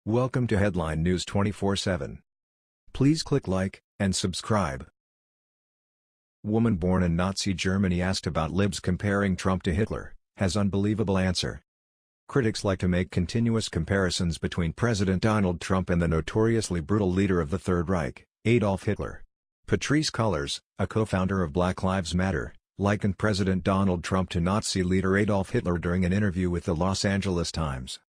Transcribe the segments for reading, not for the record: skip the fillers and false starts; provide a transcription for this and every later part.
Welcome to Headline News 24/7. Please click like and subscribe. Woman born in Nazi Germany asked about Libs comparing Trump to Hitler, has unbelievable answer. Critics like to make continuous comparisons between President Donald Trump and the notoriously brutal leader of the Third Reich, Adolf Hitler. Patrisse Cullors, a co-founder of Black Lives Matter, likened President Donald Trump to Nazi leader Adolf Hitler during an interview with the Los Angeles Times.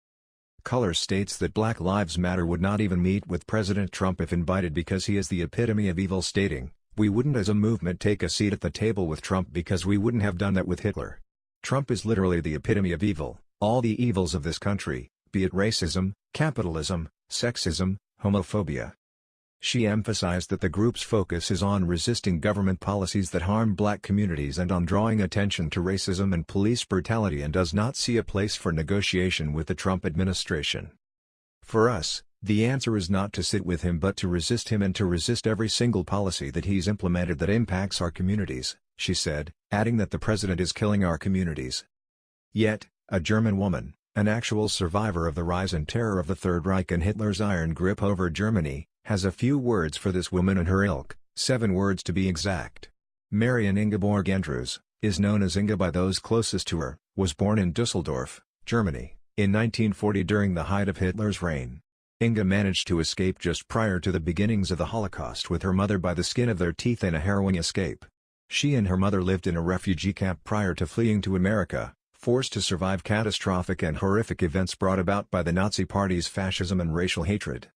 Cullors states that Black Lives Matter would not even meet with President Trump if invited because he is the epitome of evil, stating, "We wouldn't as a movement take a seat at the table with Trump because we wouldn't have done that with Hitler. Trump is literally the epitome of evil, all the evils of this country, be it racism, capitalism, sexism, homophobia." She emphasized that the group's focus is on resisting government policies that harm black communities and on drawing attention to racism and police brutality, and does not see a place for negotiation with the Trump administration. "For us, the answer is not to sit with him but to resist him and to resist every single policy that he's implemented that impacts our communities," she said, adding that the president is killing our communities. Yet, a German woman, an actual survivor of the rise and terror of the Third Reich and Hitler's iron grip over Germany, has a few words for this woman and her ilk, 7 words to be exact. Marion Ingeborg Andrews, is known as Inga by those closest to her, was born in Düsseldorf, Germany, in 1940 during the height of Hitler's reign. Inga managed to escape just prior to the beginnings of the Holocaust with her mother by the skin of their teeth in a harrowing escape. She and her mother lived in a refugee camp prior to fleeing to America, forced to survive catastrophic and horrific events brought about by the Nazi Party's fascism and racial hatred.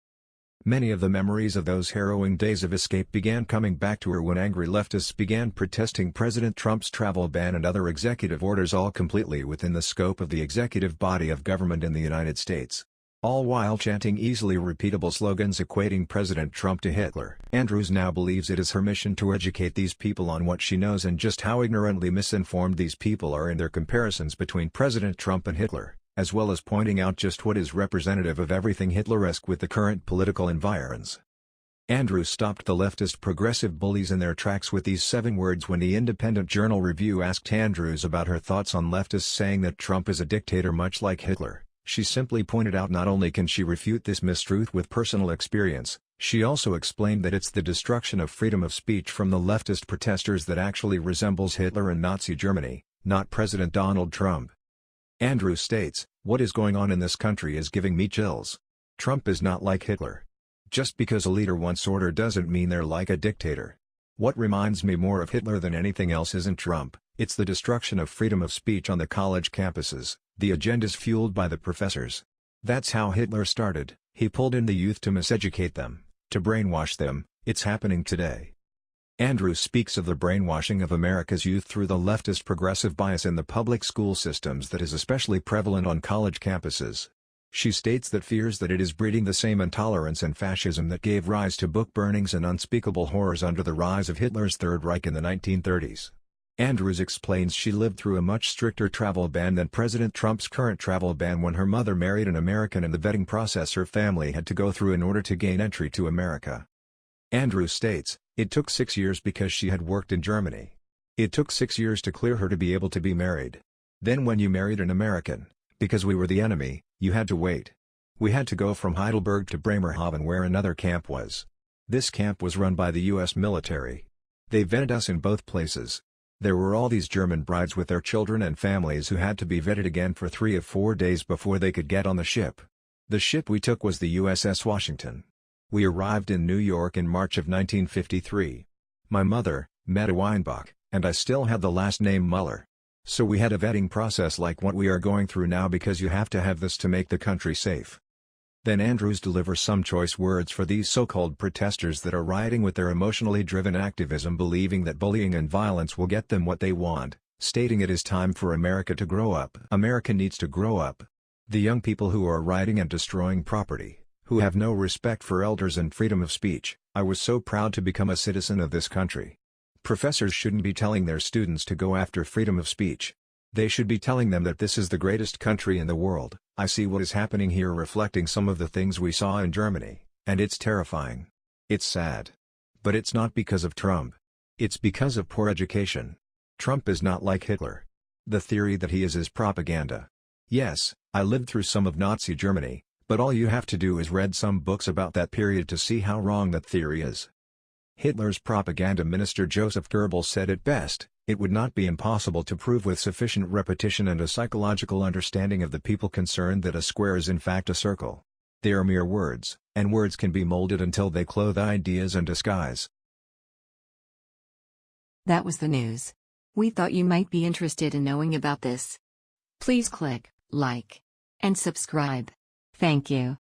Many of the memories of those harrowing days of escape began coming back to her when angry leftists began protesting President Trump's travel ban and other executive orders, all completely within the scope of the executive body of government in the United States. All while chanting easily repeatable slogans equating President Trump to Hitler. Andrews now believes it is her mission to educate these people on what she knows and just how ignorantly misinformed these people are in their comparisons between President Trump and Hitler, as well as pointing out just what is representative of everything Hitleresque with the current political environs. Andrews stopped the leftist progressive bullies in their tracks with these 7 words when the Independent Journal Review asked Andrews about her thoughts on leftists saying that Trump is a dictator much like Hitler. She simply pointed out not only can she refute this mistruth with personal experience, she also explained that it's the destruction of freedom of speech from the leftist protesters that actually resembles Hitler and Nazi Germany, not President Donald Trump. Andrews states, "What is going on in this country is giving me chills. Trump is not like Hitler. Just because a leader wants order doesn't mean they're like a dictator. What reminds me more of Hitler than anything else isn't Trump, it's the destruction of freedom of speech on the college campuses, the agendas fueled by the professors. That's how Hitler started, he pulled in the youth to miseducate them, to brainwash them, it's happening today." Andrews speaks of the brainwashing of America's youth through the leftist progressive bias in the public school systems that is especially prevalent on college campuses. She states that fears that it is breeding the same intolerance and fascism that gave rise to book burnings and unspeakable horrors under the rise of Hitler's Third Reich in the 1930s. Andrews explains she lived through a much stricter travel ban than President Trump's current travel ban when her mother married an American and the vetting process her family had to go through in order to gain entry to America. Andrews states, "It took 6 years because she had worked in Germany. It took 6 years to clear her to be able to be married. Then when you married an American, because we were the enemy, you had to wait. We had to go from Heidelberg to Bremerhaven where another camp was. This camp was run by the US military. They vetted us in both places. There were all these German brides with their children and families who had to be vetted again for 3 or 4 days before they could get on the ship. The ship we took was the USS Washington. We arrived in New York in March of 1953. My mother, Meta Weinbach, and I still had the last name Mueller. So we had a vetting process like what we are going through now because you have to have this to make the country safe." Then Andrews delivers some choice words for these so-called protesters that are rioting with their emotionally driven activism, believing that bullying and violence will get them what they want, stating it is time for America to grow up. America needs to grow up. The young people who are rioting and destroying property, who have no respect for elders and freedom of speech. I was so proud to become a citizen of this country. Professors shouldn't be telling their students to go after freedom of speech. They should be telling them that this is the greatest country in the world. I see what is happening here reflecting some of the things we saw in Germany, and it's terrifying. It's sad. But it's not because of Trump. It's because of poor education. Trump is not like Hitler. The theory that he is propaganda. Yes, I lived through some of Nazi Germany, But all you have to do is read some books about that period to see how wrong that theory is. Hitler's propaganda minister Joseph Goebbels said it best: "It would not be impossible to prove with sufficient repetition and a psychological understanding of the people concerned that a square is in fact a circle. They are mere words, and words can be molded until they clothe ideas and disguise." That was the news. We thought you might be interested in knowing about this. Please click like and subscribe. Thank you.